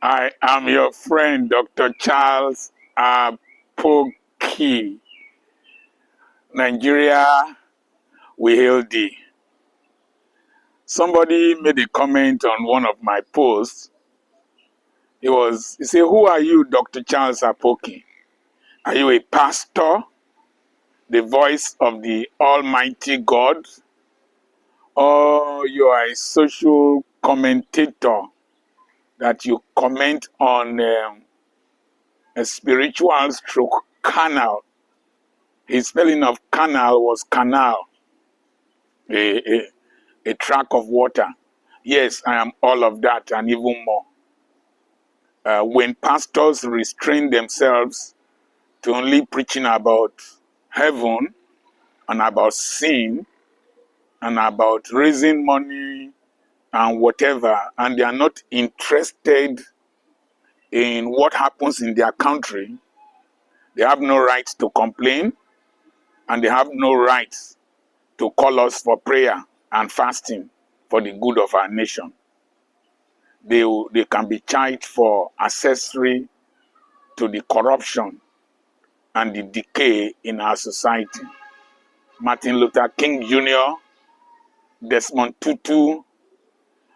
I am your friend, Dr. Charles Apoki. Nigeria, we hail thee. Somebody made a comment on one of my posts. He said, who are you, Dr. Charles Apoki? Are you a pastor, the voice of the Almighty God? Or you are a social commentator that you comment on a spiritual stroke canal? His spelling of canal was canal, a track of water. Yes, I am all of that and even more. When pastors restrain themselves to only preaching about heaven and about sin and about raising money and whatever, and they are not interested in what happens in their country, they have no right to complain and they have no right to call us for prayer and fasting for the good of our nation. They can be charged for accessory to the corruption and the decay in our society. Martin Luther King Jr., Desmond Tutu,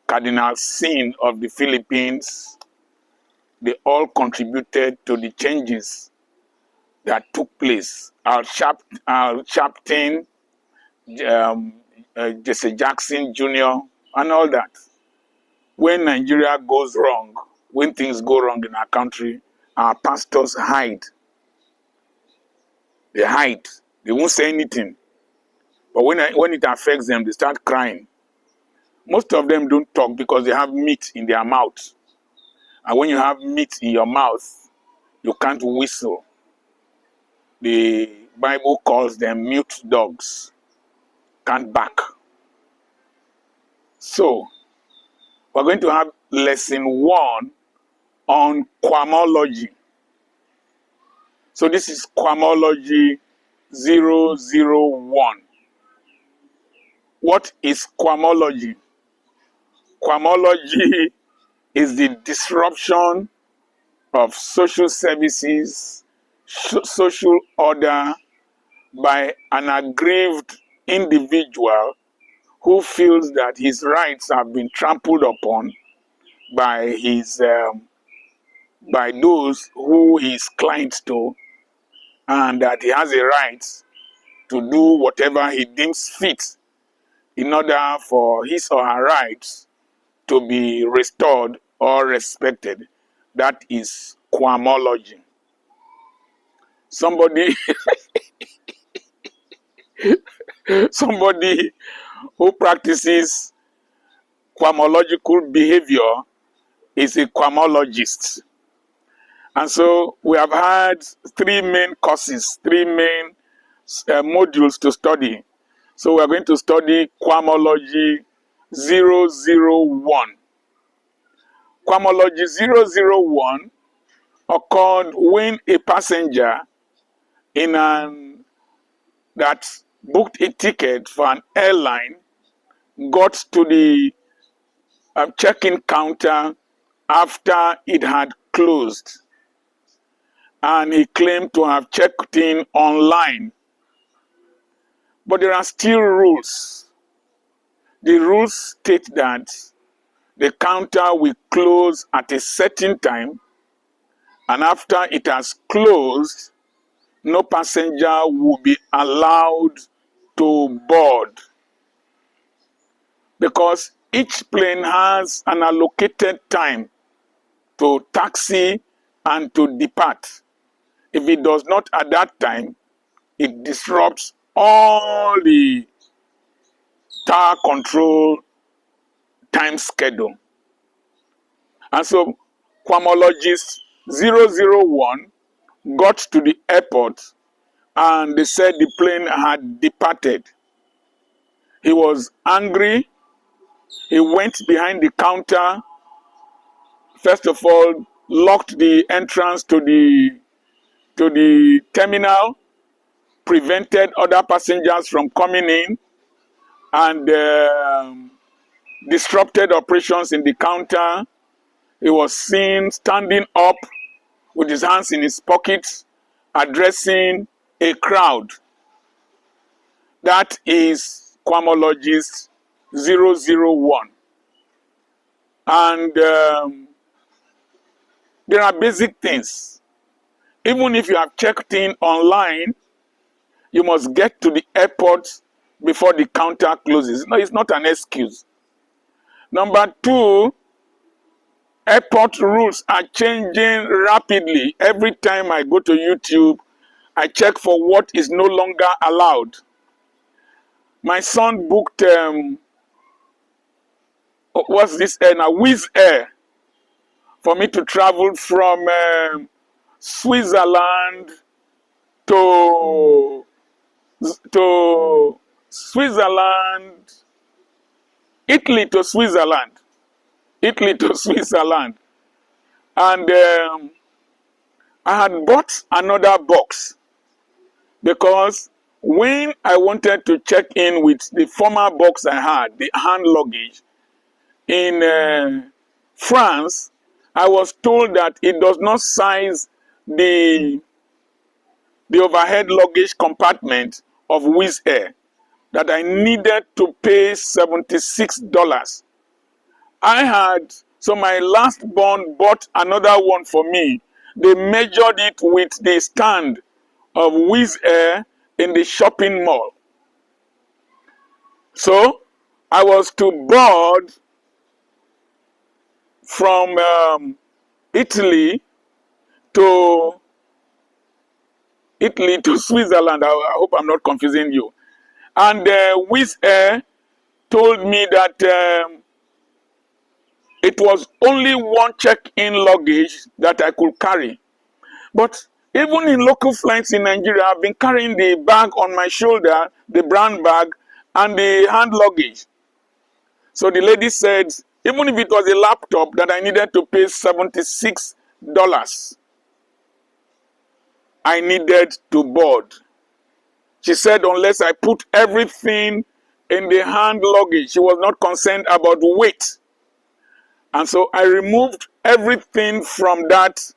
Cardinal Sin of the Philippines, they all contributed to the changes that took place. Al Sharpton, Jesse Jackson Jr., and all that. When Nigeria goes wrong, when things go wrong in our country, our pastors hide. They hide. They won't say anything. But when it affects them, they start crying. Most of them don't talk because they have meat in their mouth. And when you have meat in your mouth, you can't whistle. The Bible calls them mute dogs. Can't bark. So, we're going to have lesson 1 on Kwamology. So this is Kwamology 001. What is Kwamology? Kwamology is the disruption of social services, social order by an aggrieved individual who feels that his rights have been trampled upon by by those who he is client to, and that he has a right to do whatever he deems fit in order for his or her rights to be restored or respected. That is Kwamology. Somebody who practices kwamological behavior is a kwamologist. And so we have had 3 main courses, 3 main modules to study. So we are going to study Kwamology 001. Kwamology 001 occurred when a passenger that booked a ticket for an airline got to the check-in counter after it had closed, and he claimed to have checked in online. But there are still rules. The rules state that the counter will close at a certain time, and after it has closed, no passenger will be allowed to board, because each plane has an allocated time to taxi and to depart. If it does not at that time, it disrupts all the tower control time schedule. And so Kwamologist 001 got to the airport and they said the plane had departed. He was angry. He went behind the counter. First of all, locked the entrance to the terminal, prevented other passengers from coming in, and disrupted operations in the counter. He was seen standing up with his hands in his pockets, addressing a crowd. That is Kwamology's 001. And there are basic things. Even if you have checked in online, you must get to the airport before the counter closes. No, it's not an excuse. Number two, airport rules are changing rapidly. Every time I go to YouTube, I check for what is no longer allowed. My son booked, what's this air now? Wizz Air, for me to travel from Switzerland to Switzerland, Italy to Switzerland, and I had bought another box because when I wanted to check in with the former box I had, the hand luggage in France, I was told that it does not size the overhead luggage compartment of Wizz Air, that I needed to pay $76. So my last born bought another one for me. They measured it with the stand of Wizz Air in the shopping mall. So I was to board from Italy to Switzerland. I hope I'm not confusing you. And Wizz Air told me that it was only one check-in luggage that I could carry. But even in local flights in Nigeria, I've been carrying the bag on my shoulder, the brown bag, and the hand luggage. So the lady said, even if it was a laptop, that I needed to pay $76. I needed to board. She said unless I put everything in the hand luggage, she was not concerned about weight. And so I removed everything from that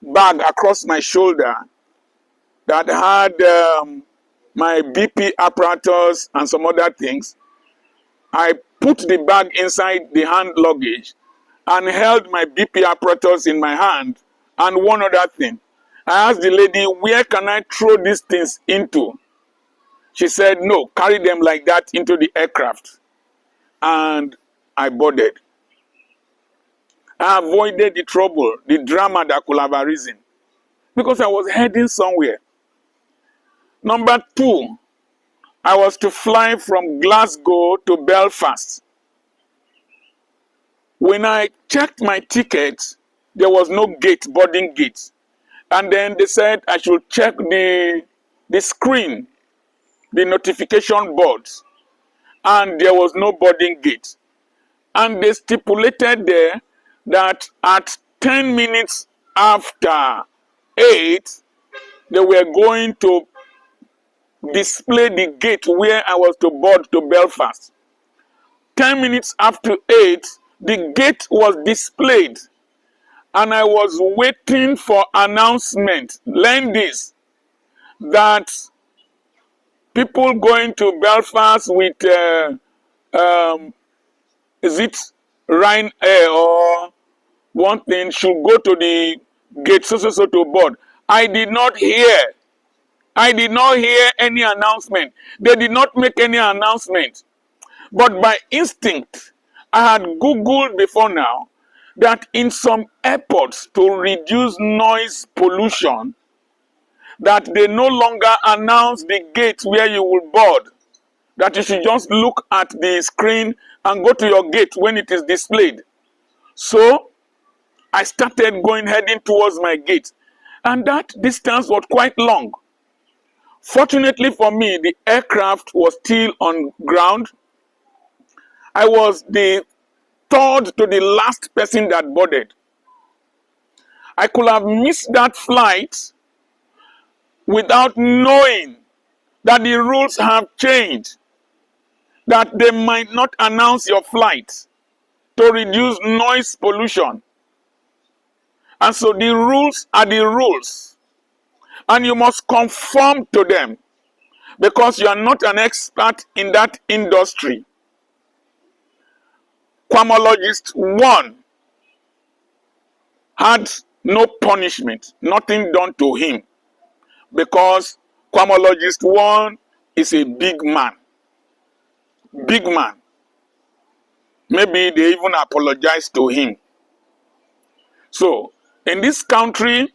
bag across my shoulder that had my BP apparatus and some other things. I put the bag inside the hand luggage and held my BP apparatus in my hand and one other thing. I asked the lady, where can I throw these things into? She said, no, carry them like that into the aircraft. And I boarded. I avoided the trouble, the drama that could have arisen, because I was heading somewhere. Number two, I was to fly from Glasgow to Belfast. When I checked my ticket, there was no gate, boarding gate. And then they said I should check the screen, the notification boards, and there was no boarding gate. And they stipulated there that at 10 minutes after 8, they were going to display the gate where I was to board to Belfast. 10 minutes after 8, the gate was displayed, and I was waiting for announcement. Learn this, that people going to Belfast with is it Ryanair or one thing should go to the gate so to board. I did not hear any announcement. They did not make any announcement. But by instinct, I had Googled before now that in some airports, to reduce noise pollution, that they no longer announce the gate where you will board. That you should just look at the screen and go to your gate when it is displayed. So I started heading towards my gate, and that distance was quite long. Fortunately for me, the aircraft was still on ground. I was the third to the last person that boarded. I could have missed that flight without knowing that the rules have changed, that they might not announce your flight. to reduce noise pollution. And so the rules are the rules. And you must conform to them because you are not an expert in that industry. Kwamologist 1 had no punishment, nothing done to him, because Kwamologist 1 is a big man. Big man. Maybe they even apologized to him. So, in this country,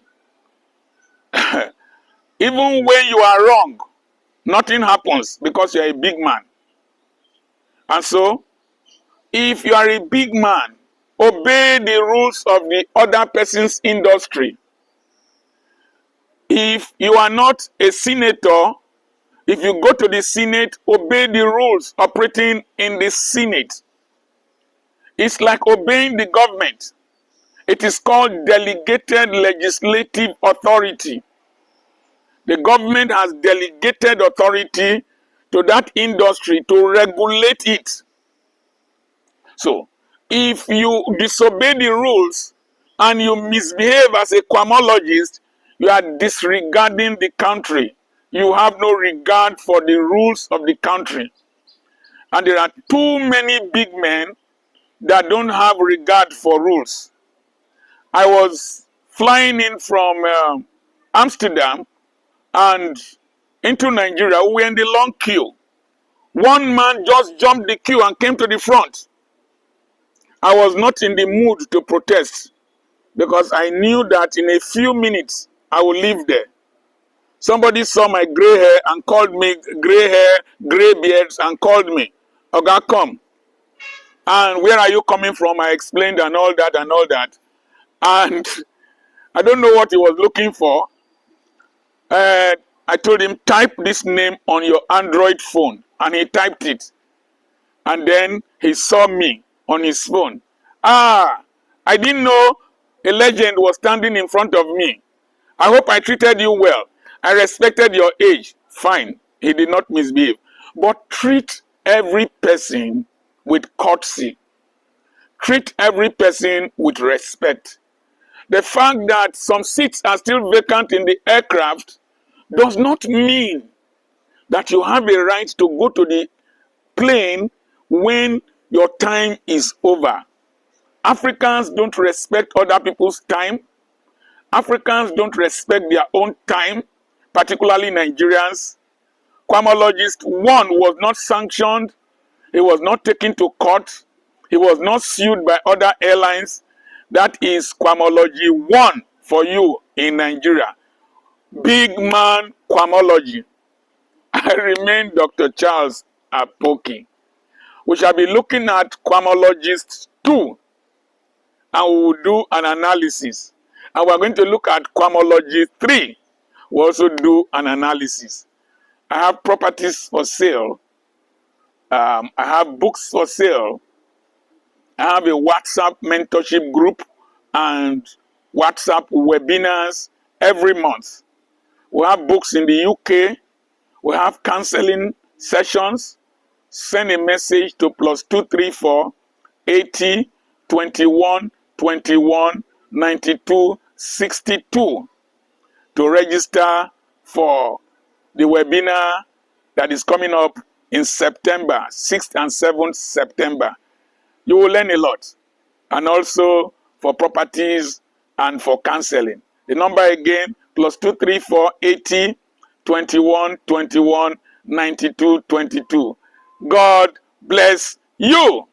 even when you are wrong, nothing happens because you are a big man. And so, if you are a big man, obey the rules of the other person's industry. If you are not a senator, if you go to the Senate, obey the rules operating in the Senate. It's like obeying the government. It is called delegated legislative authority. The government has delegated authority to that industry to regulate it. So, if you disobey the rules and you misbehave as a kwamologist, you are disregarding the country. You have no regard for the rules of the country. And there are too many big men that don't have regard for rules. I was flying in from Amsterdam and into Nigeria. We were in the long queue. One man just jumped the queue and came to the front. I was not in the mood to protest because I knew that in a few minutes I would leave there. Somebody saw my gray hair and called me gray hair, gray beards, and called me, "Oga, come. And where are you coming from?" I explained and all that and all that. And I don't know what he was looking for. I told him, type this name on your Android phone. And he typed it. And then he saw me on his phone. I didn't know a legend was standing in front of me. I hope I treated you well. I respected your age. Fine. He did not misbehave. But treat every person with courtesy. Treat every person with respect. The fact that some seats are still vacant in the aircraft does not mean that you have a right to go to the plane when your time is over. Africans don't respect other people's time. Africans don't respect their own time, particularly Nigerians. Kwamologist 1 was not sanctioned. He was not taken to court. He was not sued by other airlines. That is Kwamology 1 for you in Nigeria. Big man Kwamology. I remain Dr. Charles Apoki. We shall be looking at Kwamologist 2 and we will do an analysis. And we are going to look at Kwamology 3. We also do an analysis. I have properties for sale. I have books for sale. I have a WhatsApp mentorship group and WhatsApp webinars every month. We have books in the UK. We have counseling sessions. Send a message to +234 80 21 21 92 62 to register for the webinar that is coming up in September, 6th and 7th September. You will learn a lot. And also for properties and for counseling. The number again, +234 80 21 21 92 22. God bless you.